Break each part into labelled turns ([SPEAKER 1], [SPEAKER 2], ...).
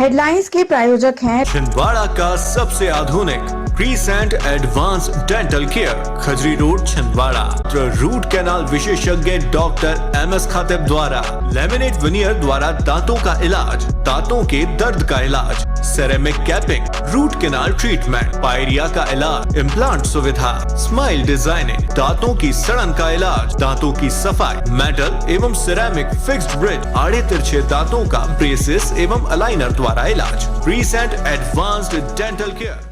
[SPEAKER 1] Headlines के प्रायोजक हैं
[SPEAKER 2] छिंदवाड़ा का सबसे आधुनिक crescent advance dental care, Khajri road, Chhindwara. Root canal विशेषज्ञ डॉक्टर MS खातिब द्वारा लेमिनेट विनियर द्वारा दांतों का इलाज, दांतों के दर्द का इलाज, ceramic capping, root canal treatment, pyorrhoea का इलाज, इम्प्लांट सुविधा, स्माइल डिजाइनिंग, दांतों की सड़न का इलाज, दांतों की सफाई, मेटल एवं सिरेमिक फिक्स्ड ब्रिज, आड़े तिरछे दांतों का ब्रेसेस एवं अलाइनर द्वारा इलाज। Crescent advanced dental care.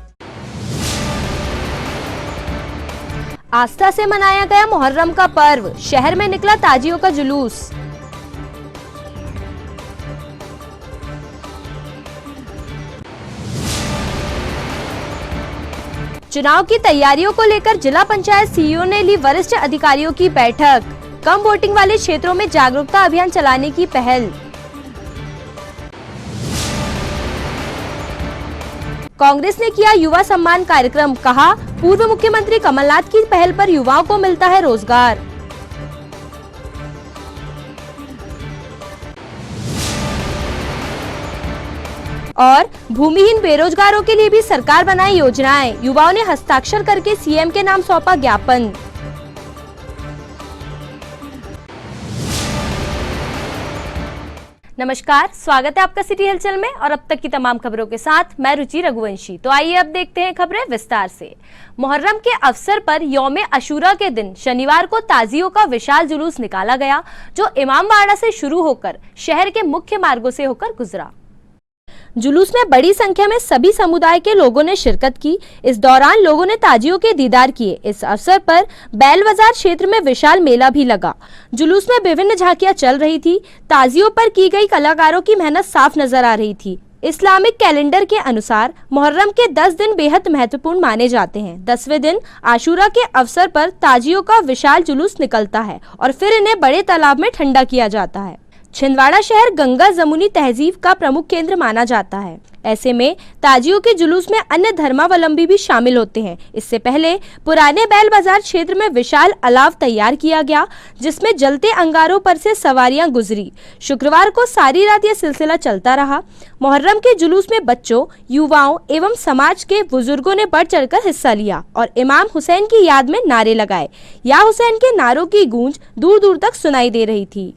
[SPEAKER 3] आस्था से मनाया गया मुहर्रम का पर्व, शहर में निकला ताजियों का जुलूस। चुनाव की तैयारियों को लेकर जिला पंचायत सीईओ ने ली वरिष्ठ अधिकारियों की बैठक, कम वोटिंग वाले क्षेत्रों में जागरूकता अभियान चलाने की पहल। कांग्रेस ने किया युवा सम्मान कार्यक्रम, कहा पूर्व मुख्यमंत्री कमलनाथ की पहल पर युवाओं को मिलता है रोजगार। और भूमिहीन बेरोजगारों के लिए भी सरकार बनाई योजनाएं, युवाओं ने हस्ताक्षर करके सीएम के नाम सौंपा ज्ञापन। नमस्कार, स्वागत है आपका सिटी हलचल में और अब तक की तमाम खबरों के साथ मैं रुचि रघुवंशी। तो आइए अब देखते हैं खबरें विस्तार से। मुहर्रम के अवसर पर यौम अशूरा के दिन शनिवार को ताजियों का विशाल जुलूस निकाला गया, जो इमामबाड़ा से शुरू होकर शहर के मुख्य मार्गों से होकर गुजरा। जुलूस में बड़ी संख्या में सभी समुदाय के लोगों ने शिरकत की। इस दौरान लोगों ने ताजियों के दीदार किए। इस अवसर पर बैल बाजार क्षेत्र में विशाल मेला भी लगा। जुलूस में विभिन्न झांकियां चल रही थी। ताजियों पर की गई कलाकारों की मेहनत साफ नजर आ रही थी। इस्लामिक कैलेंडर के अनुसार मुहर्रम के 10 दिन बेहद महत्वपूर्ण माने जाते हैं। 10वें दिन आशूरा के अवसर पर ताजियों का विशाल जुलूस निकलता है और फिर इन्हें बड़े तालाब में ठंडा किया जाता है। छिंदवाड़ा शहर गंगा जमुनी तहजीब का प्रमुख केंद्र माना जाता है। ऐसे में ताजियों के जुलूस में अन्य धर्मावलंबी भी शामिल होते हैं। इससे पहले पुराने बैल बाजार क्षेत्र में विशाल अलाव तैयार किया गया, जिसमें जलते अंगारों पर से सवारियां गुजरी। शुक्रवार को सारी रात यह सिलसिला चलता रहा। मुहर्रम के जुलूस में बच्चों, युवाओं एवं समाज के बुजुर्गों ने बढ़ चढ़कर हिस्सा लिया और इमाम हुसैन की याद में नारे लगाए। या हुसैन के नारों की गूंज दूर दूर तक सुनाई दे रही थी।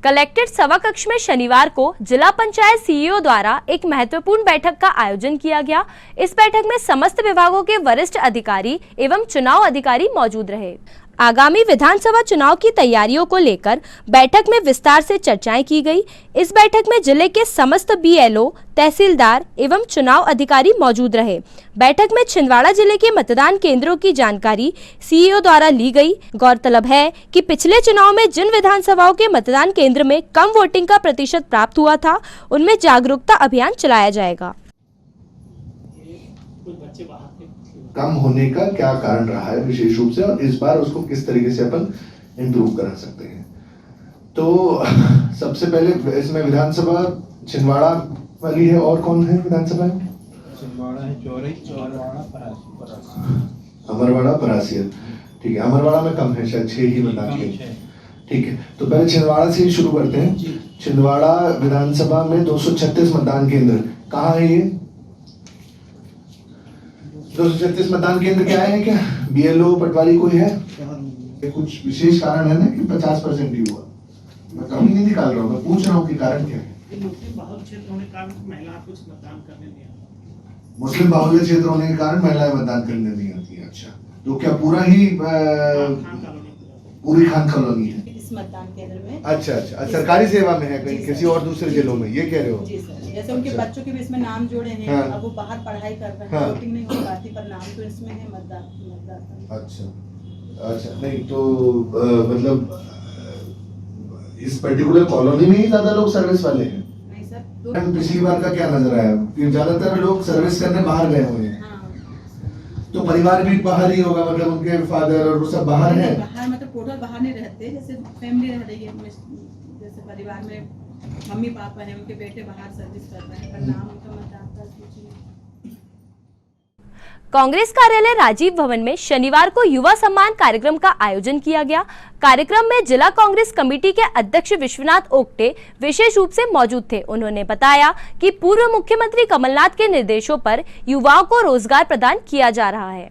[SPEAKER 3] कलेक्ट्रेट सभाकक्ष में शनिवार को जिला पंचायत सीईओ द्वारा एक महत्वपूर्ण बैठक का आयोजन किया गया। इस बैठक में समस्त विभागों के वरिष्ठ अधिकारी एवं चुनाव अधिकारी मौजूद रहे। आगामी विधानसभा चुनाव की तैयारियों को लेकर बैठक में विस्तार से चर्चाएं की गई। इस बैठक में जिले के समस्त बीएलओ, तहसीलदार एवं चुनाव अधिकारी मौजूद रहे। बैठक में छिंदवाड़ा जिले के मतदान केंद्रों की जानकारी सीईओ द्वारा ली गई। गौरतलब है कि पिछले चुनाव में जिन विधानसभाओं के मतदान केंद्र में कम वोटिंग का प्रतिशत प्राप्त हुआ था, उनमें जागरूकता अभियान चलाया जाएगा।
[SPEAKER 1] कम होने का क्या कारण रहा है विशेष रूप से, और इस बार उसको किस तरीके से अपन इम्प्रूव करा सकते हैं। तो सबसे पहले इसमें विधानसभा छिंदवाड़ा वाली है, और कौन है विधानसभा?
[SPEAKER 4] छिंदवाड़ा है, चौरई,
[SPEAKER 1] अमरवाड़ा, परासिया। ठीक है, अमरवाड़ा में कम है, शायद 6 ही मतदान केंद्र। ठीक है, तो पहले छिंदवाड़ा से ही शुरू करते हैं। छिंदवाड़ा विधानसभा में 236 मतदान केंद्र, कहाँ है ये? 236 मतदान केंद्र क्या है? क्या बीएलओ पटवारी कोई है? कुछ विशेष कारण है ना कि 50% ही हुआ? मैं कम ही नहीं निकाल रहा हूँ, मैं पूछ रहा हूँ कि कारण क्या है?
[SPEAKER 4] मुस्लिम बाहुल्य क्षेत्र होने के कारण महिलाएं कुछ मतदान करने नहीं आती।
[SPEAKER 1] मुस्लिम बाहुल्य क्षेत्र होने के कारण महिलाएं मतदान करने नहीं आती है। अच्छा, तो क्या पूरा ही पूरी खान कॉलोनी है
[SPEAKER 5] इस मतदान केंद्र में?
[SPEAKER 1] अच्छा, सरकारी सेवा में है कहीं किसी और दूसरे जिलों में, ये कह रहे हो?
[SPEAKER 5] जी सर, जैसे उनके बच्चों के भी इसमें नाम जोड़े हैं।
[SPEAKER 1] हाँ।
[SPEAKER 5] अब वो बाहर पढ़ाई कर रहे हैं,
[SPEAKER 1] हाँ।
[SPEAKER 5] वोटिंग नहीं हो पाती, पर नाम तो इसमें है मतदाता।
[SPEAKER 1] अच्छा, नहीं तो मतलब इस पर्टिकुलर कॉलोनी में ही ज्यादा लोग सर्विस वाले हैं?
[SPEAKER 5] नहीं सर,
[SPEAKER 1] पिछली बार का क्या नजर आया कि ज्यादातर लोग सर्विस करने बाहर गए हुए हैं।
[SPEAKER 5] हाँ।
[SPEAKER 1] तो परिवार भी बाहर ही होगा, मतलब उनके फादर और वो सब बाहर हैं?
[SPEAKER 5] बाहर मतलब टोटल बाहर नहीं रहते, जैसे फैमिली रह रही है, जैसे परिवार में मम्मी पापा है, उनके बेटे बाहर सर्विस कर रहे हैं, पर नाम उनका मतदाता सूची में।
[SPEAKER 3] कांग्रेस कार्यालय राजीव भवन में शनिवार को युवा सम्मान कार्यक्रम का आयोजन किया गया। कार्यक्रम में जिला कांग्रेस कमेटी के अध्यक्ष विश्वनाथ ओक्टे विशेष रूप से मौजूद थे। उन्होंने बताया कि पूर्व मुख्यमंत्री कमलनाथ के निर्देशों पर युवाओं को रोजगार प्रदान किया जा रहा है।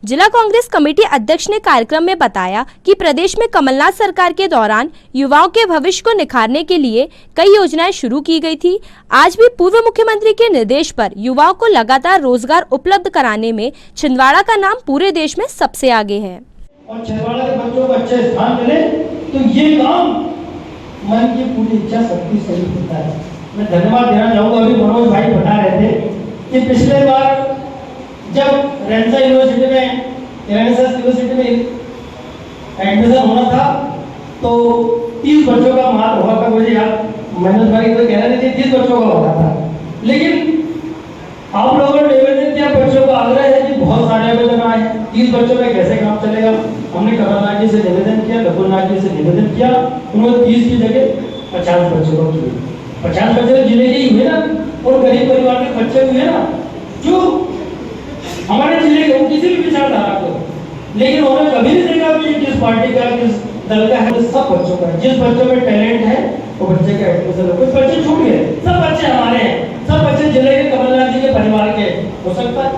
[SPEAKER 3] जिला कांग्रेस कमेटी अध्यक्ष ने कार्यक्रम में बताया कि प्रदेश में कमलनाथ सरकार के दौरान युवाओं के भविष्य को निखारने के लिए कई योजनाएं शुरू की गई थी। आज भी पूर्व मुख्यमंत्री के निर्देश पर युवाओं को लगातार रोजगार उपलब्ध कराने में छिंदवाड़ा का नाम पूरे देश में सबसे आगे है।
[SPEAKER 6] और छिंदवाड़ा के बच्चों को अच्छे स्थान मिले तो ये काम मन की पूरी इच्छा शक्ति से ही होता है। मैं धन्यवाद देना चाहूँगा, अभी मनोज भाई बता रहे थे कि पिछले बार जब रेनेसां यूनिवर्सिटी में एडमिशन होना था तो 30 बच्चों का मात्र हुआ था। मुझे याद, मनोज भाई तो कह रहे थे 30 बच्चों का होता था, लेकिन आप लोगों ने निवेदन किया, बच्चों का आग्रह है कि बहुत सारे आवेदन आए हैं, 30 बच्चों में कैसे काम चलेगा। हमने कमलनाथ जी से निवेदन किया, रघुनाथ जी से निवेदन किया, उन्होंने 30 की जगह 50 बच्चों को किए। 50 बच्चे जिले के ही हुए ना, और गरीब परिवार के बच्चे हुए ना, जो हमारे जिले के किसी भी विचारधारा को, लेकिन उन्होंने कभी नहीं देखा कि किस पार्टी का, किस दल का है। सब बच्चों का, जिस बच्चों में टैलेंट है वो बच्चे का एडमिशन। कुछ बच्चे छूट गए, सब बच्चे हमारे हैं, सब बच्चे जिले के कमलनाथ जी के परिवार के हो सकता है,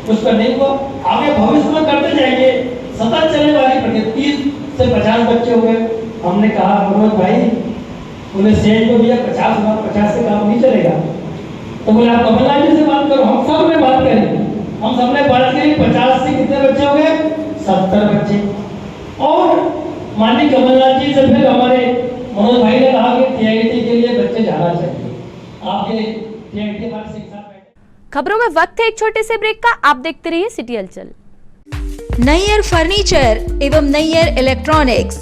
[SPEAKER 6] उसका नहीं हुआ। आगे भविष्य में करते जाएंगे, सतत चलने वाली प्रक्रिया। 30 से 50 बच्चे हुए। हमने कहा मनोज भाई, उन्हें सेठ को दिया 50 से काम नहीं चलेगा। तो बोले आप कमलनाथ जी से बात करो। हम सब ने बात करी, हम सबने बात करी। 50 से कितने बच्चे हो गए? 70 बच्चे। और माननीय कमलनाथ जी से फिर हमारे मनोज भाई ने कहा कि टीआईटी के लिए बच्चे जाना चाहिए, आपके टीआईटी हमारे शिक्षा।
[SPEAKER 3] खबरों में वक्त है एक छोटे से ब्रेक का। आप देखते रहिए सिटी हलचल।
[SPEAKER 7] नैयर फर्नीचर एवं नैयर इलेक्ट्रॉनिक्स।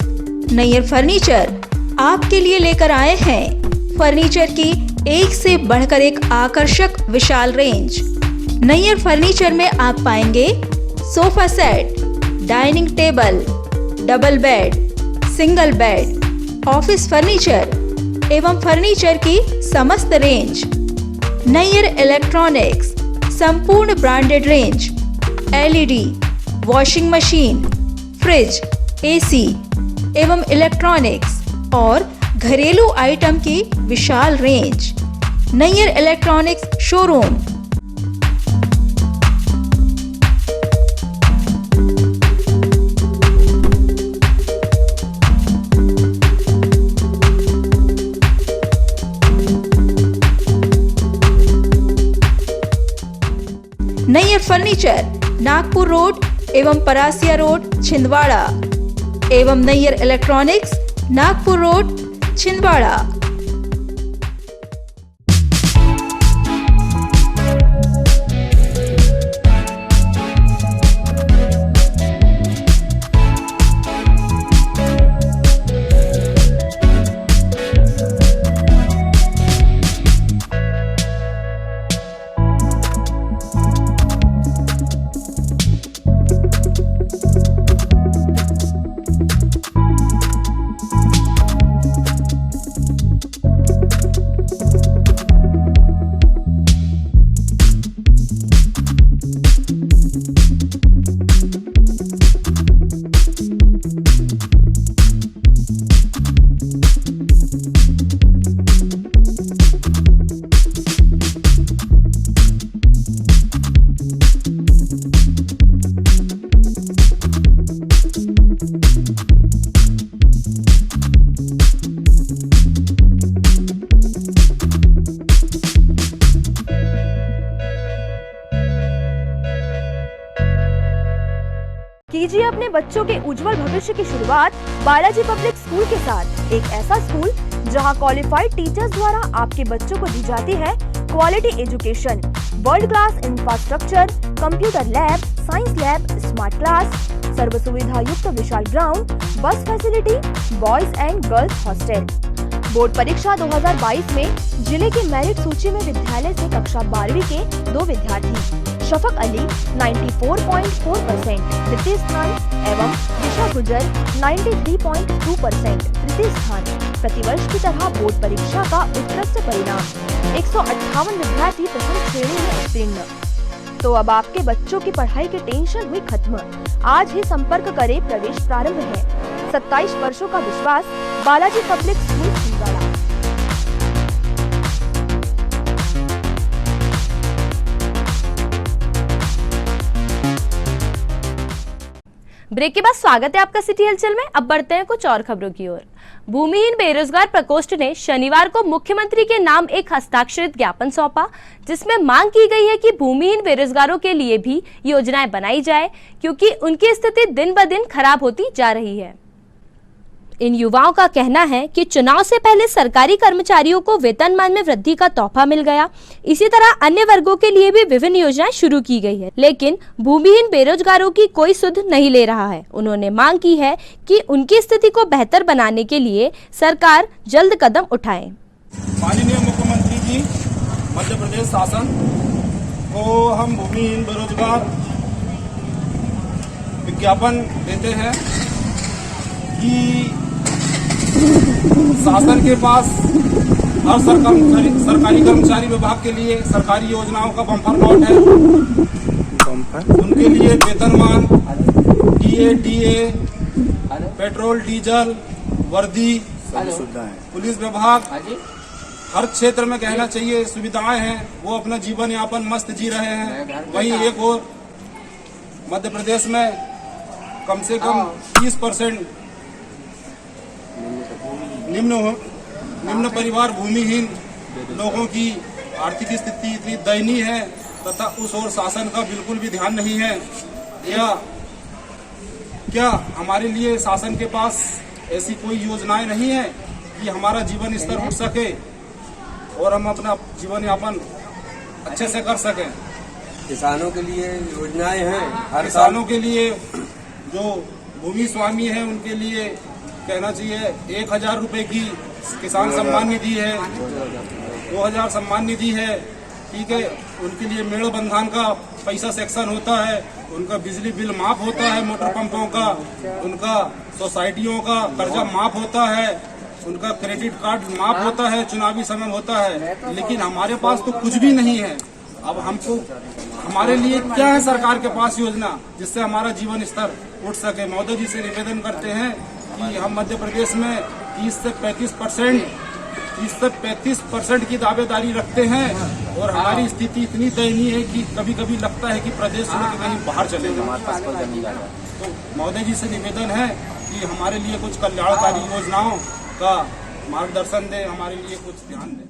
[SPEAKER 7] नैयर फर्नीचर आपके लिए लेकर आए हैं फर्नीचर की एक से बढ़कर एक आकर्षक विशाल रेंज। नैयर फर्नीचर में आप पाएंगे sofa set, dining table, double bed, single bed, office furniture एवं फर्नीचर की समस्त रेंज। नैयर इलेक्ट्रॉनिक्स संपूर्ण branded range, LED, washing machine, fridge, AC एवं इलेक्ट्रॉनिक्स और घरेलू आइटम की विशाल range. Nayyar electronics showroom. Nayyar furniture, Nagpur road एवं परासिया रोड, छिंदवाड़ा एवं नैयर इलेक्ट्रॉनिक्स, नागपुर रोड, छिंदवाड़ा।
[SPEAKER 3] कीजिए अपने बच्चों के उज्जवल भविष्य की शुरुआत बालाजी पब्लिक स्कूल के साथ। एक ऐसा स्कूल जहां क्वालिफाइड टीचर्स द्वारा आपके बच्चों को दी जाती है quality education, world class infrastructure, computer lab, science lab, smart class, सर्व सुविधा युक्त विशाल ground, bus facility, boys and girls hostel. Board परीक्षा 2022 में जिले की मेरिट सूची में विद्यालय से कक्षा 12वीं के 2 विद्यार्थी शफक अली 94.4% तृतीय स्थान एवं दिशा गुजर 93.2% तृतीय स्थान। प्रतिवर्ष की तरह बोर्ड परीक्षा का उत्कृष्ट परिणाम 158 विद्यार्थी प्रथम श्रेणी में उत्तीर्ण। तो अब आपके बच्चों की पढ़ाई की टेंशन हुई खत्म। आज ही संपर्क करें, प्रवेश प्रारंभ है। 27 वर्षों का विश्वास, Balaji public school Chhindwara. Break के बाद स्वागत है आपका सिटी हलचल में। अब बढ़ते हैं कुछ और खबरों की ओर। भूमिहीन बेरोजगार प्रकोष्ठ ने शनिवार को मुख्यमंत्री के नाम एक हस्ताक्षरित ज्ञापन सौंपा, जिसमें मांग की गई है कि भूमिहीन बेरोजगारों के लिए भी योजनाएं बनाई जाए, क्योंकि उनकी स्थिति दिन ब दिन खराब होती जा रही है। इन युवाओं का कहना है कि चुनाव से पहले सरकारी कर्मचारियों को वेतनमान में वृद्धि का तोहफा मिल गया। इसी तरह अन्य वर्गों के लिए भी विभिन्न योजनाएं शुरू की गई है, लेकिन भूमिहीन बेरोजगारों की कोई सुध नहीं ले रहा है। उन्होंने मांग की है कि उनकी स्थिति को बेहतर बनाने के लिए सरकार जल्द कदम उठाए।
[SPEAKER 8] माननीय मुख्यमंत्री जी, मध्य प्रदेश शासन को हम भूमिहीन बेरोजगार विज्ञापन देते हैं कि शासन के पास हर सरकारी कर्मचारी विभाग के लिए सरकारी योजनाओं का बम्पर नोट है। उनके लिए वेतनमान, डीए, पेट्रोल डीजल, वर्दी, पुलिस विभाग, हर क्षेत्र में कहना चाहिए सुविधाएं हैं। वो अपना जीवन यापन मस्त जी रहे हैं। वहीं एक और मध्य प्रदेश में कम से कम 30% निम्न परिवार भूमिहीन लोगों की आर्थिक स्थिति इतनी दयनीय है तथा उस ओर शासन का बिल्कुल भी ध्यान नहीं है। क्या हमारे लिए शासन के पास ऐसी कोई योजनाएं नहीं है कि हमारा जीवन स्तर उठ सके और हम अपना जीवन यापन अच्छे से कर सकें?
[SPEAKER 9] किसानों के लिए योजनाएं हैं।
[SPEAKER 8] किसानों के लिए जो भूमि स्वामी हैं उनके लिए कहना चाहिए 1000 रुपए की किसान सम्मान निधि है, 2000 सम्मान निधि है, ठीक है। उनके लिए मेड़ बंधान का पैसा सेक्शन होता है, उनका बिजली बिल माफ होता है, मोटर पंपों का, उनका सोसाइटियों का कर्जा माफ होता है, उनका क्रेडिट कार्ड माफ होता है, चुनावी समय होता है। लेकिन हमारे पास तो कुछ भी नहीं है। अब हमको हमारे लिए क्या है सरकार के पास योजना जिससे हमारा जीवन स्तर उठ सके? मोदी जी से निवेदन करते हैं कि हम मध्य प्रदेश में 30 से 35% की दावेदारी रखते हैं और हमारी स्थिति इतनी दयनीय है कि कभी कभी लगता है कि प्रदेश में कहीं बाहर चले जाए। तो मोदी जी से निवेदन है कि हमारे लिए कुछ कल्याणकारी योजनाओं का मार्गदर्शन दें, हमारे लिए कुछ ध्यान दें।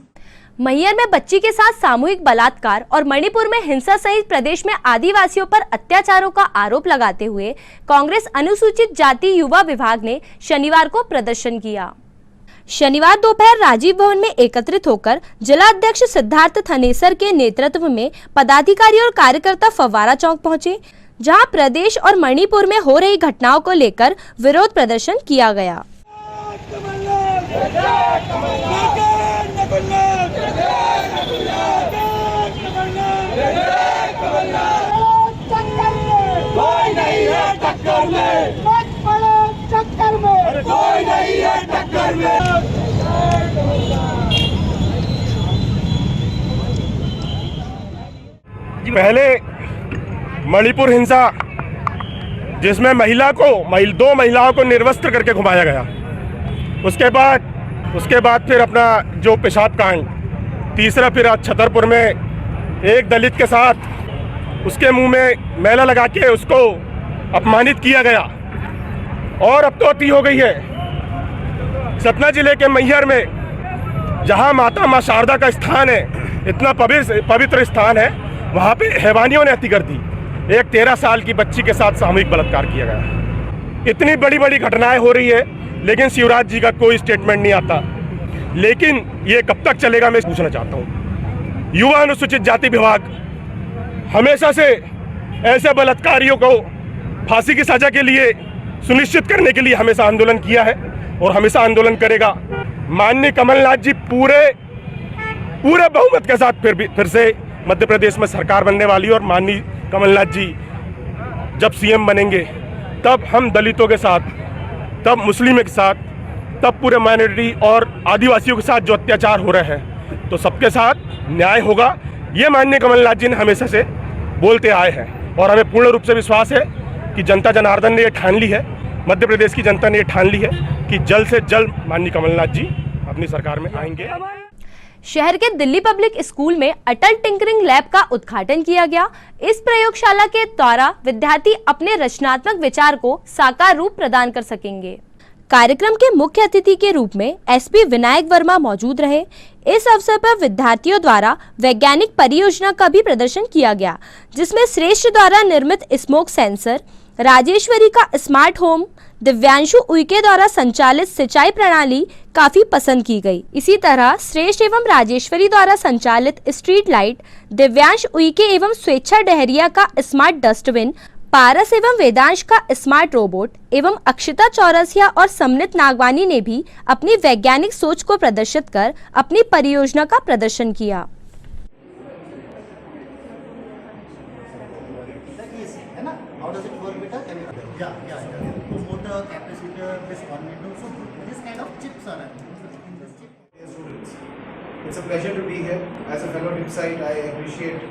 [SPEAKER 3] मैहर में बच्ची के साथ सामूहिक बलात्कार और मणिपुर में हिंसा सहित प्रदेश में आदिवासियों पर अत्याचारों का आरोप लगाते हुए कांग्रेस अनुसूचित जाति युवा विभाग ने शनिवार को प्रदर्शन किया। शनिवार दोपहर राजीव भवन में एकत्रित होकर जिला अध्यक्ष सिद्धार्थ थनेसर के नेतृत्व में पदाधिकारी और कार्यकर्ता फव्वारा चौक पहुंचे, जहां प्रदेश और मणिपुर में हो रही घटनाओं को लेकर विरोध प्रदर्शन किया गया।
[SPEAKER 10] पहले मणिपुर हिंसा जिसमें दो महिलाओं को निर्वस्त्र करके घुमाया गया, उसके बाद फिर अपना जो पेशाब कांड, तीसरा फिर आज छतरपुर में एक दलित के साथ उसके मुंह में मैला लगा के उसको अपमानित किया गया। और अब तो अति हो गई है। सतना जिले के मैहर में जहां माता मां शारदा का स्थान है, इतना पवित्र स्थान है, वहां पे हैवानियों ने अति कर दी। एक 13 साल की बच्ची के साथ सामूहिक बलात्कार किया गया। इतनी बड़ी बड़ी घटनाएं हो रही है, लेकिन शिवराज जी का कोई स्टेटमेंट नहीं आता। लेकिन ये कब तक चलेगा, मैं पूछना चाहता हूँ। युवा अनुसूचित जाति विभाग हमेशा से ऐसे बलात्कारियों को फांसी की सजा के लिए सुनिश्चित करने के लिए हमेशा आंदोलन किया है और हमेशा आंदोलन करेगा। माननीय कमलनाथ जी पूरे बहुमत के साथ फिर से मध्य प्रदेश में सरकार बनने वाली, और माननीय कमलनाथ जी जब सीएम बनेंगे तब हम दलितों के साथ, तब मुस्लिमों के साथ, तब पूरे माइनॉरिटी और आदिवासियों के साथ जो अत्याचार हो रहे हैं, तो सबके साथ न्याय होगा। ये माननीय कमलनाथ जी ने हमेशा से बोलते आए हैं और हमें पूर्ण रूप से विश्वास है कि जनता जनार्दन ने ये ठान ली है, मध्य प्रदेश की जनता ने ये ठान ली है कि जल्द से जल्द माननीय कमलनाथ जी अपनी सरकार में आएंगे।
[SPEAKER 3] शहर के दिल्ली पब्लिक स्कूल में अटल टिंकरिंग लैब का उद्घाटन किया गया। इस प्रयोगशाला के द्वारा विद्यार्थी अपने रचनात्मक विचार को साकार रूप प्रदान कर सकेंगे। कार्यक्रम के मुख्य अतिथि के रूप में एसपी विनायक वर्मा मौजूद रहे। इस अवसर पर विद्यार्थियों द्वारा वैज्ञानिक परियोजना का भी प्रदर्शन किया गया, जिसमें श्रेष्ठ द्वारा निर्मित स्मोक सेंसर, राजेश्वरी का स्मार्ट होम, दिव्यांशु उइके द्वारा संचालित सिंचाई प्रणाली काफी पसंद की गई। इसी तरह श्रेष्ठ एवं राजेश्वरी द्वारा संचालित स्ट्रीट लाइट, दिव्यांश उइके एवं स्वेच्छा डहरिया का स्मार्ट डस्टबिन, पारस एवं वेदांश का स्मार्ट रोबोट एवं अक्षिता चौरसिया और समनित नागवानी ने भी अपनी वैज्ञानिक सोच को प्रदर्शित कर अपनी परियोजना का प्रदर्शन किया।
[SPEAKER 1] It's a pleasure to be here. As a fellow Dipsite, I appreciate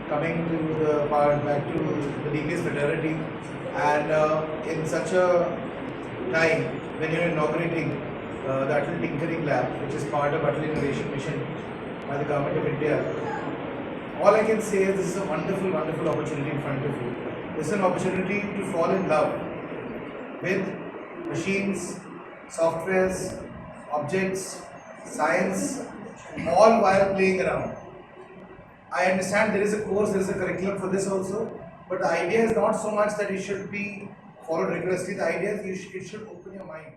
[SPEAKER 1] coming to the part back to the DPS fraternity, and in such a time when you're inaugurating the Atal Tinkering Lab, which is part of Atal Innovation Mission by the Government of India, all I can say is this is a wonderful, wonderful opportunity in front of you. This is an opportunity to fall in love with machines, softwares, objects, science, all while playing around. I understand there is a course, there is a curriculum for this also, but the idea is not so much that it should be followed rigorously. The idea is it should open your mind.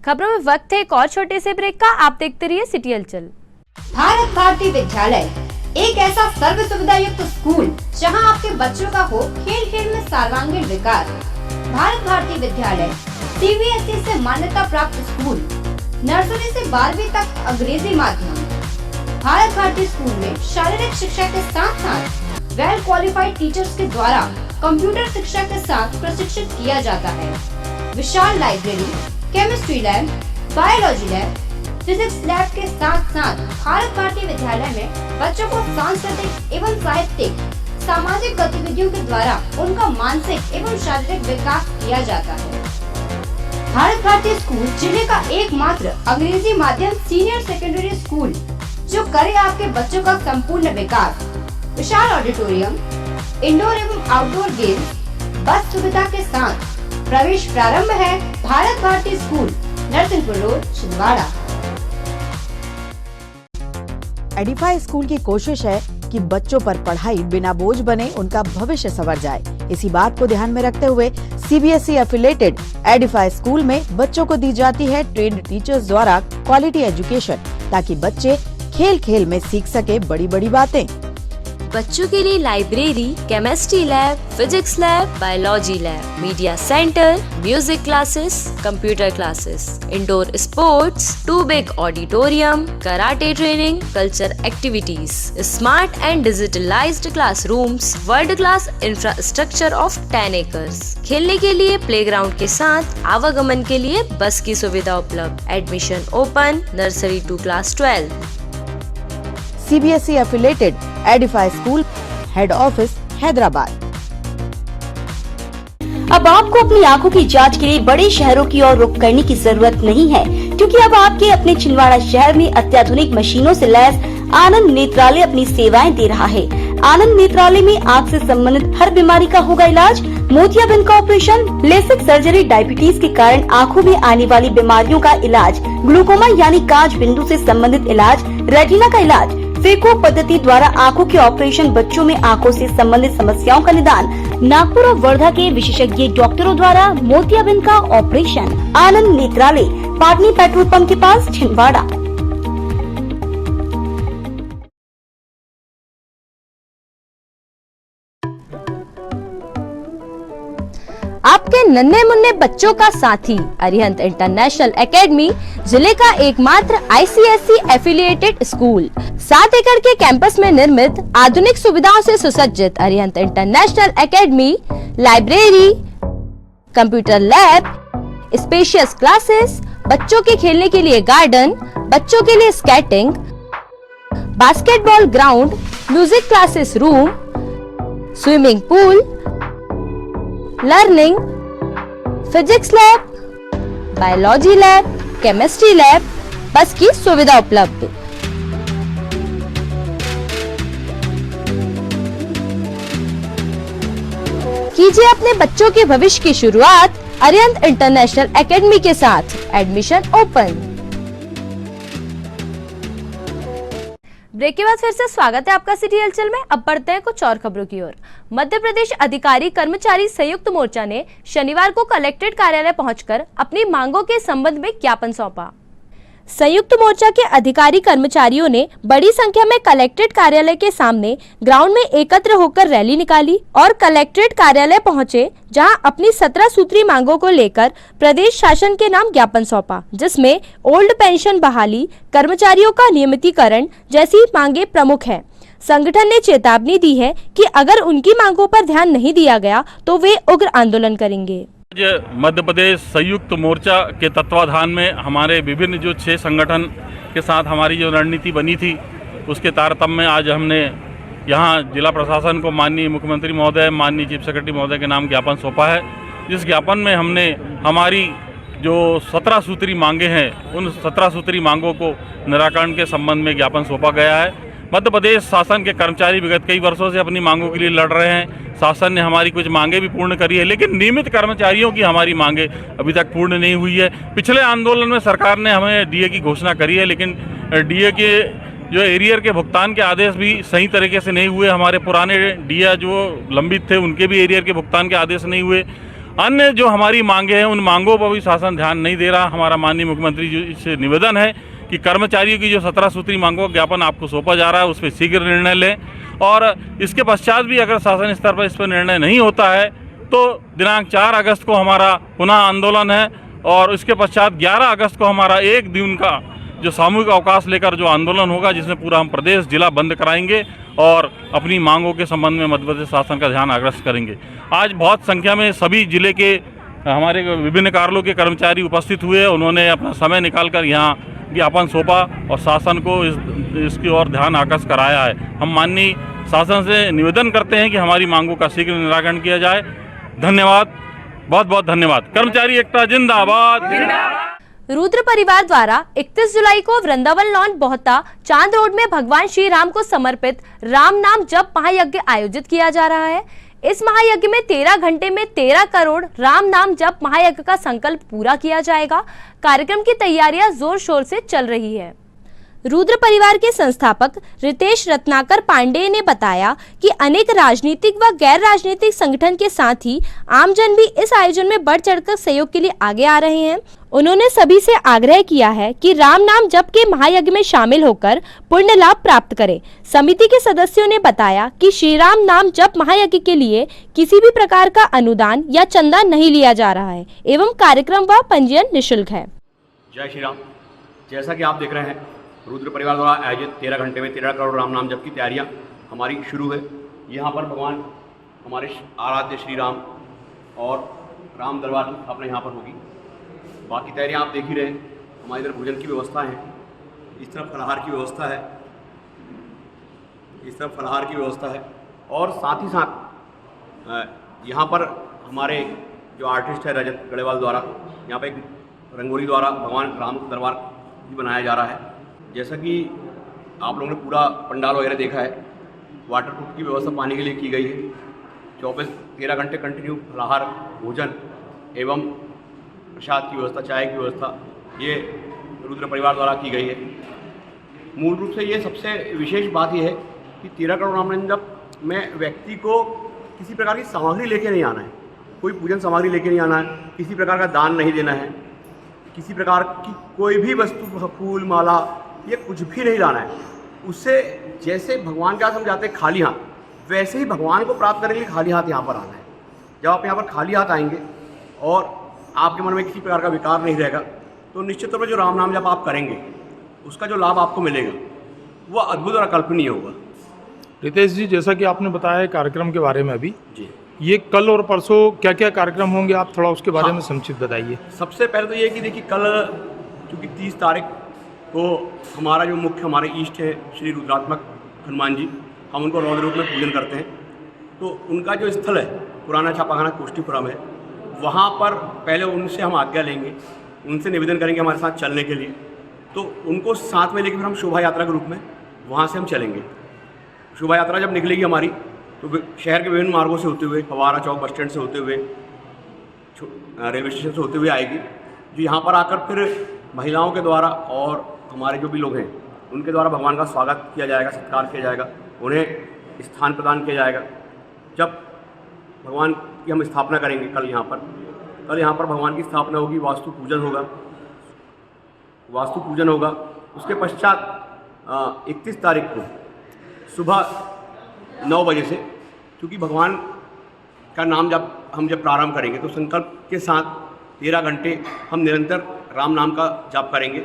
[SPEAKER 3] खबरों में वक्त है एक और छोटे से break का। आप देखते रहिए सिटी हलचल।
[SPEAKER 11] भारत भारती विद्यालय एक ऐसा सर्व सुविधा युक्त स्कूल जहां आपके बच्चों का हो खेल खेल में सर्वांगीण विकास। भारत भारती विद्यालय CBSE से मान्यता प्राप्त स्कूल, नर्सरी से 12वीं तक अंग्रेजी माध्यम। भारत भारती स्कूल में शारीरिक शिक्षा के साथ साथ वेल क्वालिफाइड टीचर्स के द्वारा कंप्यूटर शिक्षा के साथ प्रशिक्षित किया जाता है। विशाल library, chemistry lab, biology lab, physics lab के साथ साथ भारत भारती विद्यालय में बच्चों को सांस्कृतिक एवं साहित्यिक सामाजिक गतिविधियों के द्वारा उनका मानसिक एवं शारीरिक विकास किया जाता है। भारत भारती स्कूल जिले का एकमात्र अंग्रेजी माध्यम सीनियर सेकेंडरी स्कूल जो करे आपके बच्चों का संपूर्ण विकास। विशाल ऑडिटोरियम, इंडोर एवं आउटडोर गेम्स, बस सुविधा के साथ प्रवेश प्रारंभ है। Bharat Bharti school, Narsinghpur road, Chhindwara.
[SPEAKER 12] Edify school की कोशिश है कि बच्चों पर पढ़ाई बिना बोझ बने उनका भविष्य संवर जाए। इसी बात को ध्यान में रखते हुए सीबीएसई एफिलेटेड एडिफाई स्कूल में बच्चों को दी जाती है ट्रेन्ड टीचर्स द्वारा क्वालिटी एजुकेशन, ताकि बच्चे खेल खेल में सीख सके बड़ी बड़ी बातें।
[SPEAKER 3] बच्चों के लिए library, chemistry lab, physics lab, biology lab, media centre, music classes, computer classes, indoor sports, 2 big auditorium, karate training, culture activities, smart and digitalised classrooms, world class infrastructure of 10 acres. खेलने के लिए प्लेग्राउंड के साथ आवागमन के लिए बस की सुविधा उपलब्ध। Admission open nursery to class 12।
[SPEAKER 12] CBSE affiliated Edify school, head office Hyderabad.
[SPEAKER 11] अब आपको अपनी आंखों की जांच के लिए बड़े शहरों की ओर रुख करने की जरूरत नहीं है, क्योंकि अब आपके अपने छिंदवाड़ा शहर में अत्याधुनिक मशीनों से लैस आनंद नेत्रालय अपनी सेवाएं दे रहा है। आनंद नेत्रालय में आँख से संबंधित हर बीमारी का होगा इलाज। मोतियाबिंद का ऑपरेशन, लेसिक सर्जरी, डायबिटीज के कारण आँखों में आने वाली बीमारियों का इलाज, ग्लूकोमा यानी कांच बिंदु से संबंधित इलाज, रेटिना का इलाज, फेको पद्धति द्वारा आंखों के ऑपरेशन, बच्चों में आंखों से संबंधित समस्याओं का निदान, नागपुर और वर्धा के विशेषज्ञ डॉक्टरों द्वारा मोतियाबिंद का ऑपरेशन। आनंद नेत्रालय, पाटनी पेट्रोल पंप के पास, छिंदवाड़ा।
[SPEAKER 3] आपके नन्हे मुन्ने बच्चों का साथी अरिहंत इंटरनेशनल एकेडमी, जिले का एकमात्र आईसीएसई एफिलिएटेड स्कूल। 7 एकड़ के कैंपस में निर्मित आधुनिक सुविधाओं से सुसज्जित Arihant international academy, library, computer lab, spacious classes, बच्चों के खेलने के लिए गार्डन, बच्चों के लिए skating, basketball ground, music classes room, swimming pool, learning, physics lab, biology lab, chemistry lab, बस की सुविधा उपलब्ध। कीजिए अपने बच्चों के भविष्य की शुरुआत अरिहंत इंटरनेशनल एकेडमी के साथ। Admission open. ब्रेक के बाद फिर से स्वागत है आपका सिटी हलचल में। अब बढ़ते हैं कुछ और खबरों की ओर। मध्य प्रदेश अधिकारी कर्मचारी संयुक्त मोर्चा ने शनिवार को कलेक्ट्रेट कार्यालय पहुंचकर अपनी मांगों के संबंध में ज्ञापन सौंपा। संयुक्त मोर्चा के अधिकारी कर्मचारियों ने बड़ी संख्या में कलेक्ट्रेट कार्यालय के सामने ग्राउंड में एकत्र होकर रैली निकाली और कलेक्ट्रेट कार्यालय पहुंचे, जहां अपनी 17 सूत्री मांगों को लेकर प्रदेश शासन के नाम ज्ञापन सौंपा, जिसमें ओल्ड पेंशन बहाली, कर्मचारियों का नियमितीकरण जैसी मांगे प्रमुख हैं। संगठन ने चेतावनी दी है कि अगर उनकी मांगों पर ध्यान नहीं दिया गया तो वे उग्र आंदोलन करेंगे।
[SPEAKER 13] मध्य प्रदेश संयुक्त मोर्चा के तत्वाधान में हमारे विभिन्न जो 6 संगठन के साथ हमारी जो रणनीति बनी थी, उसके तारतम्य में आज हमने यहाँ जिला प्रशासन को माननीय मुख्यमंत्री महोदय, माननीय चीफ सेक्रेटरी महोदय के नाम ज्ञापन सौंपा है। जिस ज्ञापन में हमने हमारी जो 17 सूत्री मांगे हैं, उन 17 सूत्री मांगों को निराकरण के संबंध में ज्ञापन सौंपा गया है। मध्य प्रदेश शासन के कर्मचारी विगत कई वर्षों से अपनी मांगों के लिए लड़ रहे हैं। शासन ने हमारी कुछ मांगे भी पूर्ण करी है, लेकिन नियमित कर्मचारियों की हमारी मांगे अभी तक पूर्ण नहीं हुई है। पिछले आंदोलन में सरकार ने हमें डीए की घोषणा करी है, लेकिन डीए के जो एरियर के भुगतान के आदेश भी सही तरीके से नहीं हुए। हमारे पुराने डीए जो लंबित थे, उनके भी एरियर के भुगतान के आदेश नहीं हुए। अन्य जो हमारी मांगे हैं, उन मांगों पर भी शासन ध्यान नहीं दे रहा। हमारा माननीय मुख्यमंत्री जी से निवेदन है कि कर्मचारियों की जो 17 सूत्री मांगों का ज्ञापन आपको सौंपा जा रहा है, उस पर शीघ्र निर्णय लें, और इसके पश्चात भी अगर शासन स्तर पर इस पर निर्णय नहीं होता है तो दिनांक 4 अगस्त को हमारा पुनः आंदोलन है, और इसके पश्चात 11 अगस्त को हमारा 1 दिन का जो सामूहिक अवकाश लेकर जो आंदोलन होगा, जिसमें पूरा हम प्रदेश जिला बंद कराएंगे और अपनी मांगों के संबंध में मध्य प्रदेश शासन का ध्यान आकर्षित करेंगे। आज बहुत संख्या में सभी जिले के हमारे विभिन्न कार्यालयों के कर्मचारी उपस्थित हुए। उन्होंने अपना समय निकालकर यहाँ ज्ञापन सौंपा और शासन को इसकी ओर ध्यान आकर्षित कराया है। हम माननीय शासन से निवेदन करते हैं कि हमारी मांगों का शीघ्र निराकरण किया जाए। धन्यवाद, बहुत बहुत धन्यवाद। कर्मचारी एकता जिंदाबाद।
[SPEAKER 3] रुद्र परिवार द्वारा 31 जुलाई को वृंदावन लॉन बोहता चांद रोड में भगवान श्री राम को समर्पित राम नाम जप महायज्ञ आयोजित किया जा रहा है। इस महायज्ञ में 13 घंटे में 13 करोड़ राम नाम जप महायज्ञ का संकल्प पूरा किया जाएगा। कार्यक्रम की तैयारियां जोर शोर से चल रही है। रुद्र परिवार के संस्थापक रितेश रत्नाकर पांडेय ने बताया कि अनेक राजनीतिक व गैर राजनीतिक संगठन के साथ ही आमजन भी इस आयोजन में बढ़ चढ़कर सहयोग के लिए आगे आ रहे हैं। उन्होंने सभी से आग्रह किया है कि राम नाम जप के महायज्ञ में शामिल होकर पुण्य लाभ प्राप्त करें। समिति के सदस्यों ने बताया कि श्री राम नाम जप महायज्ञ के लिए किसी भी प्रकार का अनुदान या चंदा नहीं लिया जा रहा है एवं कार्यक्रम व पंजीयन निःशुल्क है।
[SPEAKER 14] जय श्री राम। जैसा कि आप देख रहे हैं, रुद्र परिवार द्वारा आयोजित 13 घंटे में 13 करोड़ राम नाम जप की तैयारियां हमारी शुरू है। यहाँ पर भगवान हमारे आराध्य श्री राम और राम दरबार की स्थापना यहाँ पर होगी। बाकी तैयारियां आप देख ही रहे हैं। हमारी इधर भोजन की व्यवस्था है, इस तरफ फलाहार की व्यवस्था है, इस तरफ फलाहार की व्यवस्था है और साथ ही साथ यहाँ पर हमारे जो आर्टिस्ट है रजत गढ़ेवाल द्वारा यहाँ पर एक रंगोली द्वारा भगवान राम दरबार भी बनाया जा रहा है। जैसा कि आप लोगों ने पूरा पंडाल वगैरह देखा है, वाटर प्रूफ की व्यवस्था पानी के लिए की गई है। 13 घंटे कंटिन्यू फलाहार भोजन एवं प्रसाद की व्यवस्था, चाय की व्यवस्था ये रुद्र परिवार द्वारा की गई है। मूल रूप से ये सबसे विशेष बात यह है कि 13 करोड़ राम नाम जप में व्यक्ति को किसी प्रकार की सामग्री लेके नहीं आना है, कोई पूजन सामग्री लेके नहीं आना है, किसी प्रकार का दान नहीं देना है, किसी प्रकार की कोई भी वस्तु, फूल माला, ये कुछ भी नहीं लाना है। उससे जैसे भगवान के पास हम जाते हैं खाली हाथ, वैसे ही भगवान को प्राप्त करने के लिए खाली हाथ यहाँ पर आना है। जब आप यहाँ पर खाली हाथ आएंगे और आपके मन में किसी प्रकार का विकार नहीं रहेगा तो निश्चित तौर पर जो राम नाम जब आप करेंगे उसका जो लाभ आपको मिलेगा वो अद्भुत और अकल्पनीय होगा।
[SPEAKER 15] रितेश जी, जैसा कि आपने बताया कार्यक्रम के बारे में अभी
[SPEAKER 14] जी,
[SPEAKER 15] ये कल और परसों क्या क्या कार्यक्रम होंगे, आप थोड़ा उसके बारे में संक्षिप्त बताइए।
[SPEAKER 14] सबसे पहले तो ये कि देखिए, कल चूँकि 30 तारीख को हमारा जो मुख्य हमारे ईष्ट है श्री रुद्रात्मक हनुमान जी, हम उनको रौद्र रूप में पूजन करते हैं। तो उनका जो स्थल है पुराना छापाखाना कोष्ठीपुरम है, वहाँ पर पहले उनसे हम आज्ञा लेंगे, उनसे निवेदन करेंगे हमारे साथ चलने के लिए। तो उनको साथ में लेकर फिर हम शोभा यात्रा के रूप में वहाँ से हम चलेंगे। शोभा यात्रा जब निकलेगी हमारी तो शहर के विभिन्न मार्गों से होते हुए, फवारा चौक बस स्टैंड से होते हुए, रेलवे स्टेशन से होते हुए आएगी, जो यहाँ पर आकर फिर महिलाओं के द्वारा और हमारे जो भी लोग हैं उनके द्वारा भगवान का स्वागत किया जाएगा, सत्कार किया जाएगा, उन्हें स्थान प्रदान किया जाएगा। जब भगवान की हम स्थापना करेंगे कल यहाँ पर भगवान की स्थापना होगी, वास्तु पूजन होगा। उसके पश्चात 31 तारीख को सुबह 9 बजे से, क्योंकि भगवान का नाम जब प्रारंभ करेंगे तो संकल्प के साथ 13 घंटे हम निरंतर राम नाम का जाप करेंगे।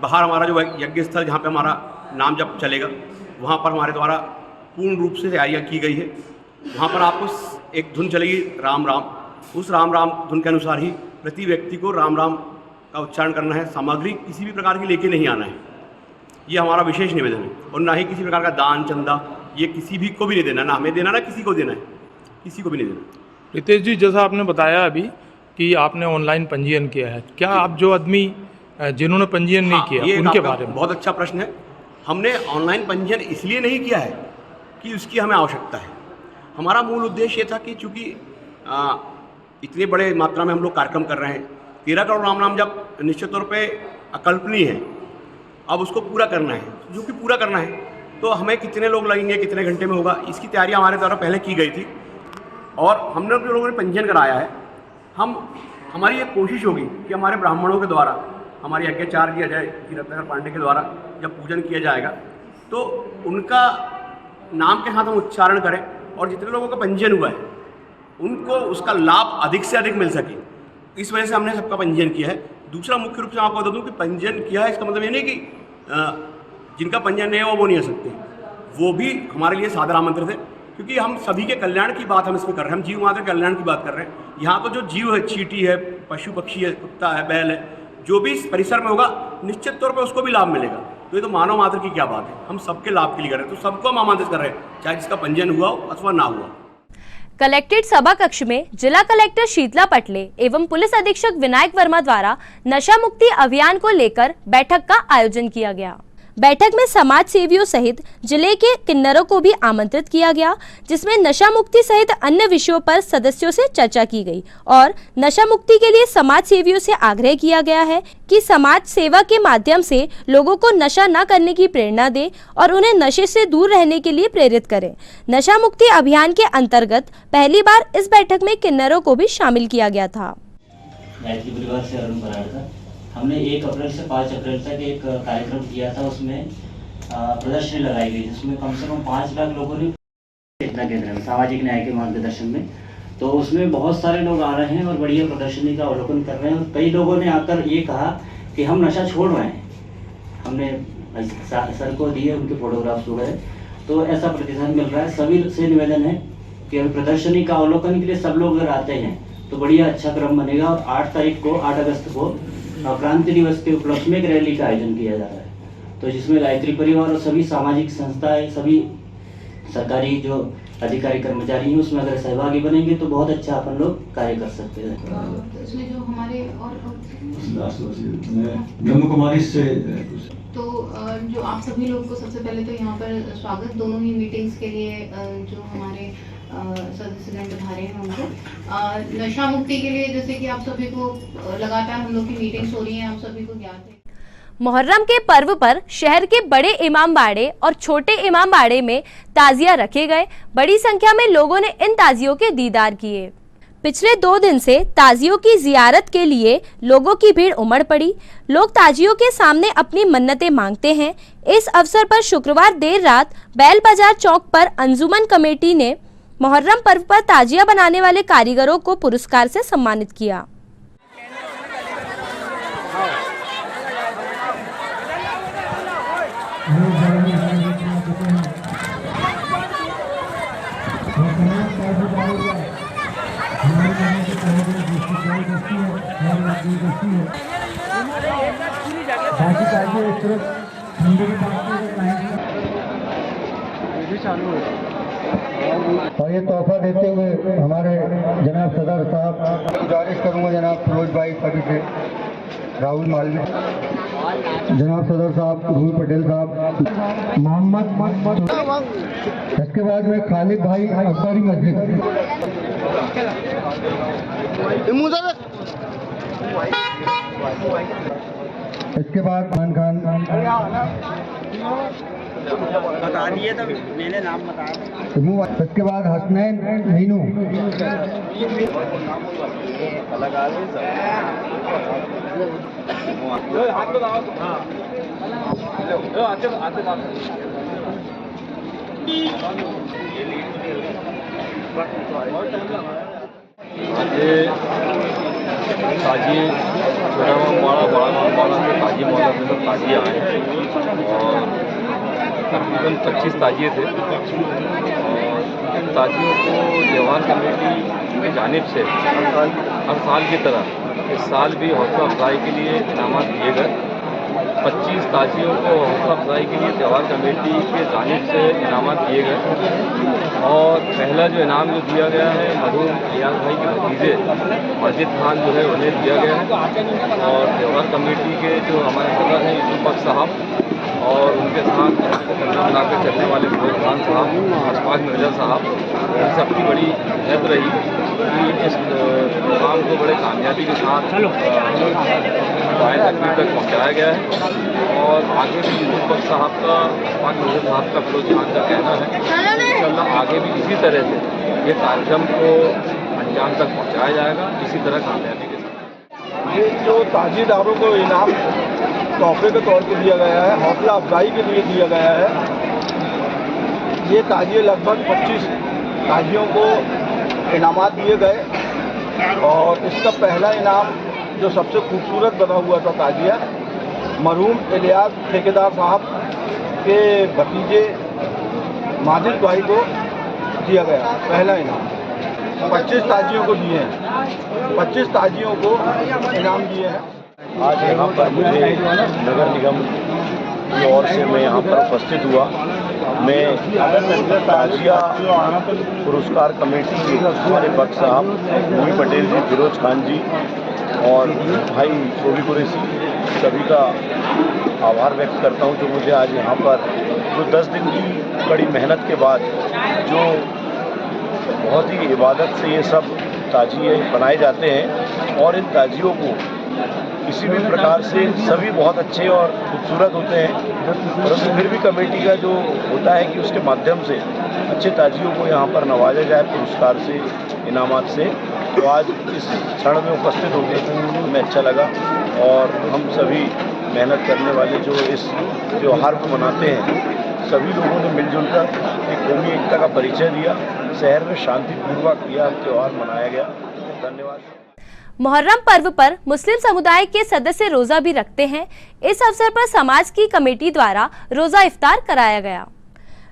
[SPEAKER 14] बाहर हमारा जो यज्ञ स्थल जहाँ पे हमारा नाम जप चलेगा, वहाँ पर हमारे द्वारा पूर्ण रूप से तैयारियाँ की गई है। वहाँ पर आपको एक धुन चलेगी राम राम, उस राम राम धुन के अनुसार ही प्रति व्यक्ति को राम राम का उच्चारण करना है। सामग्री किसी भी प्रकार की लेके नहीं आना है, ये हमारा विशेष निवेदन है। और ना ही किसी प्रकार का दान चंदा ये किसी भी को भी नहीं देना, ना हमें देना ना किसी को देना है, किसी को भी नहीं देना।
[SPEAKER 15] रितेश जी, जैसा आपने बताया अभी कि आपने ऑनलाइन पंजीयन किया है, क्या आप जो आदमी जिन्होंने पंजीयन नहीं किया उनके बारे में?
[SPEAKER 14] बहुत अच्छा प्रश्न है। हमने ऑनलाइन पंजीयन इसलिए नहीं किया है कि उसकी हमें आवश्यकता है। हमारा मूल उद्देश्य ये था कि चूँकि इतने बड़े मात्रा में हम लोग कार्यक्रम कर रहे हैं, 13 करोड़ राम नाम जब निश्चित तौर पे अकल्पनीय है, अब उसको पूरा करना है। जो कि पूरा करना है तो हमें कितने लोग लगेंगे, कितने घंटे में होगा, इसकी तैयारी हमारे द्वारा पहले की गई थी। और हमने जो लोगों ने पंजीयन कराया है, हमारी ये कोशिश होगी कि हमारे ब्राह्मणों के द्वारा हमारी यज्ञाचार्य जी अजय रत्नाकर पांडे के द्वारा जब पूजन किया जाएगा तो उनका नाम के साथ हम उच्चारण करें और जितने लोगों का पंजीयन हुआ है उनको उसका लाभ अधिक से अधिक मिल सके। इस वजह से हमने सबका पंजीयन किया है। दूसरा मुख्य रूप से आपको बता दूं कि पंजीयन किया है इसका मतलब ये नहीं कि जिनका पंजीयन नहीं है वो नहीं आ सकते, वो भी हमारे लिए सादर आमंत्रित है, क्योंकि हम सभी के कल्याण की बात हम इसमें कर रहे हैं। हम जीव मात्र कल्याण की बात कर रहे हैं। यहाँ तो जो जीव है, चींटी है, पशु पक्षी है, कुत्ता है, बैल है, जो भी इस परिसर में होगा निश्चित तौर पर उसको भी लाभ मिलेगा। तो ये तो मानव मात्र की क्या बात है, हम सबके लाभ के लिए कर रहे हैं। तो सबको हम आमंत्रित कर रहे हैं, चाहे जिसका पंजीयन हुआ हो अथवा ना हुआ।
[SPEAKER 3] कलेक्ट्रेट सभा कक्ष में जिला कलेक्टर शीतला पटले एवं पुलिस अधीक्षक विनायक वर्मा द्वारा नशा मुक्ति अभियान को लेकर बैठक का आयोजन किया गया। बैठक में समाज सेवियों सहित जिले के किन्नरों को भी आमंत्रित किया गया, जिसमें नशा मुक्ति सहित अन्य विषयों पर सदस्यों से चर्चा की गई और नशा मुक्ति के लिए समाज सेवियों से आग्रह किया गया है कि समाज सेवा के माध्यम से लोगों को नशा न करने की प्रेरणा दे और उन्हें नशे से दूर रहने के लिए प्रेरित करें। नशा मुक्ति अभियान के अंतर्गत पहली बार इस बैठक में किन्नरों को भी शामिल किया गया था।
[SPEAKER 16] गायत्री परिवार से अरुण बराड़ था। हमने 1 अप्रैल से 5 अप्रैल तक एक कार्यक्रम किया था, उसमें प्रदर्शनी लगाई गई जिसमें कम से कम 5 लाख लोगों ने चेतना केंद्र में सामाजिक न्याय के मार्गदर्शन में, तो उसमें बहुत सारे लोग आ रहे हैं और बढ़िया प्रदर्शनी का अवलोकन कर रहे हैं और कई लोगों ने आकर ये कहा कि हम नशा छोड़ रहे हैं। हमने सर को दिए, उनके फोटोग्राफ्स वगैरह, तो ऐसा प्रतिसाद मिल रहा है। सभी से निवेदन है कि अभी प्रदर्शनी का अवलोकन के लिए सब लोग अगर आते हैं तो बढ़िया अच्छा क्रम बनेगा और 8 अगस्त को क्रांति दिवस के उपलक्ष्य में एक रैली का आयोजन किया जा रहा है, तो जिसमें गायत्री परिवार और सभी सामाजिक संस्थाएं, सभी सरकारी जो अधिकारी कर्मचारी हैं उसमें अगर सहभागी बनेंगे तो बहुत अच्छा अपन लोग कार्य कर सकते हैं।
[SPEAKER 17] इसमें जो हमारे और
[SPEAKER 18] ब्रह्म कुमारी से
[SPEAKER 17] तो जो आप सभी लोग को सबसे पहले तो यहाँ पर स्वागत, दोनों ही मीटिंग्स के लिए जो हमारे सदस्यगण बधारे हैं उनको। नशा मुक्ति के लिए जैसे कि आप सभी को लगातार हम लोग की मीटिंग्स हो रही हैं, आप सभी को ज्ञात है।
[SPEAKER 3] मुहर्रम के पर्व पर शहर के बड़े इमाम बाड़े और छोटे इमाम बाड़े में ताजिया रखे गए। बड़ी संख्या में लोगों ने इन ताजियों के दीदार किए। पिछले 2 दिन से ताजियों की जियारत के लिए लोगों की भीड़ उमड़ पड़ी। लोग ताजियों के सामने अपनी मन्नतें मांगते हैं। इस अवसर पर शुक्रवार देर रात बैल बाजार चौक पर अंजुमन कमेटी ने मुहर्रम पर्व पर ताजिया बनाने वाले कारीगरों को पुरस्कार से सम्मानित किया।
[SPEAKER 19] और ये तोहफा देते हुए हमारे जनाब सदर साहब, गुजारिश करूंगा जनाब फिरोज भाई कभी से, राहुल मालवी, जनाब सदर साहब, रूही पटेल साहब, मोहम्मद, इसके बाद में खालिद भाई अकबरी मस्जिद, इसके बाद खान
[SPEAKER 20] बता दिए, तो मैंने नाम बताया।
[SPEAKER 19] इसके बाद हसनैन मीनू,
[SPEAKER 21] ताजी छोटा बड़ा से ताजी मौला में सब ताजिए आए और तकरीबन 25 ताजिए थे और इन ताजियों को जवान कमेटी की जानिब से हर साल की तरह इस साल भी हौसला अफजाई के लिए इनाम दिए गए। 25 ताजियों को हौसला अफजाई के लिए जवान कमेटी के जानिब से इनाम दिए गए और पहला जो इनाम जो दिया गया है मरहूम इलियास भाई के भतीजे मस्जिद खान जो है उन्हें दिया गया है और जवान कमेटी के जो हमारे सदर हैं यूसुफ बख्श साहब और उनके साथ यहाँ से कंधा बनाकर चलने वाले फिरोज खान साहब, अशफाक मिर्जा साहब, इन सबकी बड़ी मेहनत रही कि इस प्रोग्राम को बड़े कामयाबी के साथ बाएँ तकरीब तक पहुँचाया गया है और आगे भी यूसुफ बख्श साहब का, अशफाक मिर्जा साहब का, फिरोज खान का कहना है इंशाअल्लाह आगे भी इसी तरह से ये कार्यक्रम को अंजाम तक पहुँचाया जाएगा, इसी तरह कामयाबी के साथ।
[SPEAKER 22] ये जो ताजीदारों को इनाम तोहफे के तौर पर दिया गया है, हौसला अफजाई के लिए दिया गया है, ये ताजिए लगभग 25 ताजियों को इनामात दिए गए और इसका पहला इनाम जो सबसे खूबसूरत बना हुआ था ताजिया मरहूम इलियास ठेकेदार साहब के भतीजे माजिद भाई को दिया गया। पहला इनाम 25 ताजियों को दिए हैं, 25 ताजियों को इनाम दिए हैं।
[SPEAKER 21] आज यहाँ पर मुझे नगर निगम की ओर से मैं यहाँ पर उपस्थित हुआ। मैं ताजिया पुरस्कार कमेटी के हमारे बख्श साहब, रूही पटेल जी, फिरोज खान जी और भाई शोभी कुरैशी सभी का
[SPEAKER 22] आभार व्यक्त करता हूँ जो मुझे आज यहाँ पर जो 10 दिन की बड़ी मेहनत के बाद जो बहुत ही इबादत से ये सब ताजिए बनाए जाते हैं और इन ताजियों को किसी भी प्रकार से सभी बहुत अच्छे और खूबसूरत होते हैं, परंतु फिर भी कमेटी का जो होता है कि उसके माध्यम से अच्छे ताजियों को यहाँ पर नवाजा जाए पुरस्कार से, इनामात से। तो आज इस क्षण में उपस्थित होकर हमें अच्छा लगा और हम सभी मेहनत करने वाले जो इस त्यौहार को मनाते हैं सभी लोगों ने मिलजुल कर एक कौमी एकता का परिचय दिया। शहर में शांतिपूर्वक यह त्यौहार मनाया गया। धन्यवाद।
[SPEAKER 3] मुहर्रम पर्व पर मुस्लिम समुदाय के सदस्य रोजा भी रखते हैं। इस अवसर पर समाज की कमेटी द्वारा रोजा इफ्तार कराया गया।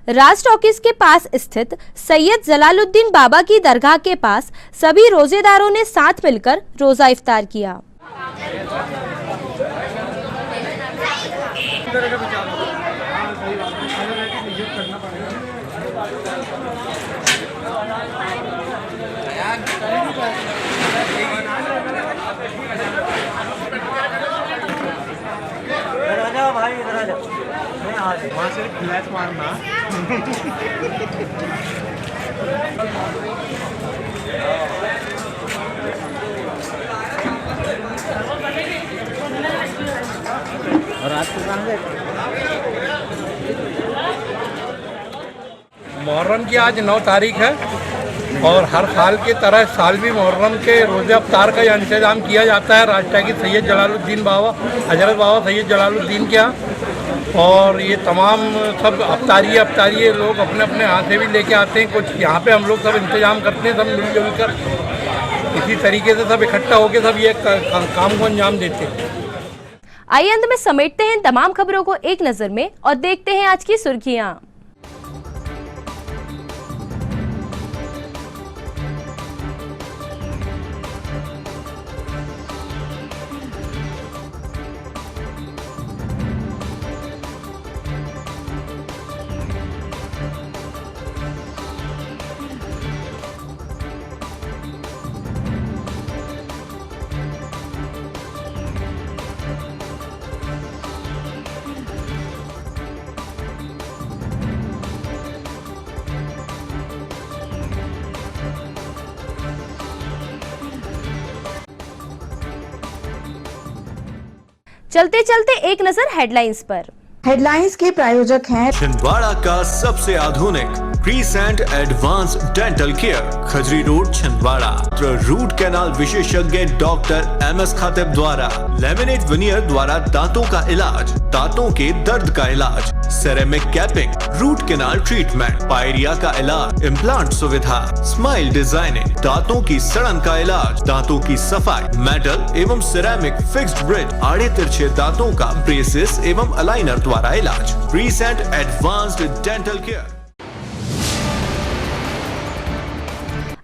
[SPEAKER 3] राज टॉकीज के पास स्थित सैयद जलालुद्दीन बाबा की दरगाह के पास सभी रोजेदारों ने साथ मिलकर रोजा इफ्तार किया।
[SPEAKER 20] भाई इधर आ जाओ, वहाँ से फ्लैश मारना। और आज को कहाँ गए?
[SPEAKER 2] मुहर्रम की आज 9 तारीख है और हर साल की तरह इस साल भी मुहर्रम के रोज़े अफ्तार का इंतज़ाम किया जाता है राष्ट्र की सैयद जलालुद्दीन बाबा हज़रत बाबा सैयद जलालुद्दीन के यहाँ। और ये तमाम सब अफ्तारी लोग अपने अपने हाथ से भी लेके आते हैं। कुछ यहाँ पे हम लोग सब इंतज़ाम करते हैं, सब मिलजुल कर इसी तरीके से सब इकट्ठा होकर सब ये काम को अंजाम देते हैं।
[SPEAKER 3] आइए अंत में समेटते हैं तमाम खबरों को एक नज़र में और देखते हैं आज की सुर्खियां। चलते चलते एक नजर हेडलाइंस पर।
[SPEAKER 12] हेडलाइंस के प्रायोजक हैं
[SPEAKER 18] छिंदवाड़ा का सबसे आधुनिक crescent advance dental care, Khajri road Chhindwara. Root canal विशेषज्ञ डॉक्टर MS खातिब द्वारा लेमिनेट विनियर द्वारा दांतों का इलाज, दांतों के दर्द का इलाज, ceramic capping, root canal treatment, pyorrhoea का इलाज, इम्प्लांट सुविधा, स्माइल डिजाइनिंग, दांतों की सड़न का इलाज, दांतों की सफाई, मेटल एवं सिरेमिक फिक्स्ड ब्रिज, आड़े तिरछे दांतों का ब्रेसेस एवं अलाइनर द्वारा इलाज। Crescent advanced dental care.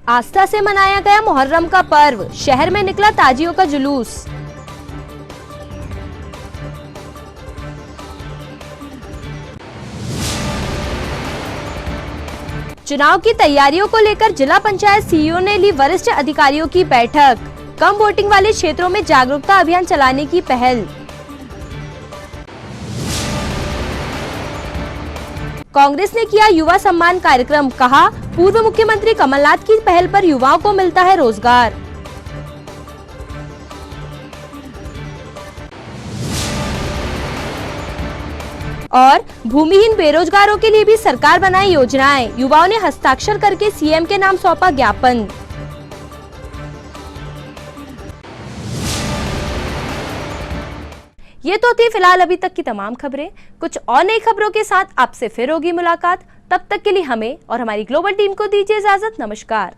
[SPEAKER 3] आस्था से मनाया गया मुहर्रम का पर्व, शहर में निकला ताजियों का जुलूस। चुनाव की तैयारियों को लेकर जिला पंचायत सीईओ ने ली वरिष्ठ अधिकारियों की बैठक, कम वोटिंग वाले क्षेत्रों में जागरूकता अभियान चलाने की पहल। कांग्रेस ने किया युवा सम्मान कार्यक्रम, कहा पूर्व मुख्यमंत्री कमलनाथ की पहल पर युवाओं को मिलता है रोजगार। और भूमिहीन बेरोजगारों के लिए भी सरकार बनाई योजनाएं, युवाओं ने हस्ताक्षर करके सीएम के नाम सौंपा ज्ञापन। ये तो थी फिलहाल अभी तक की तमाम खबरें। कुछ और नई खबरों के साथ आपसे फिर होगी मुलाकात। तब तक के लिए हमें और हमारी ग्लोबल टीम को दीजिए इजाजत। नमस्कार।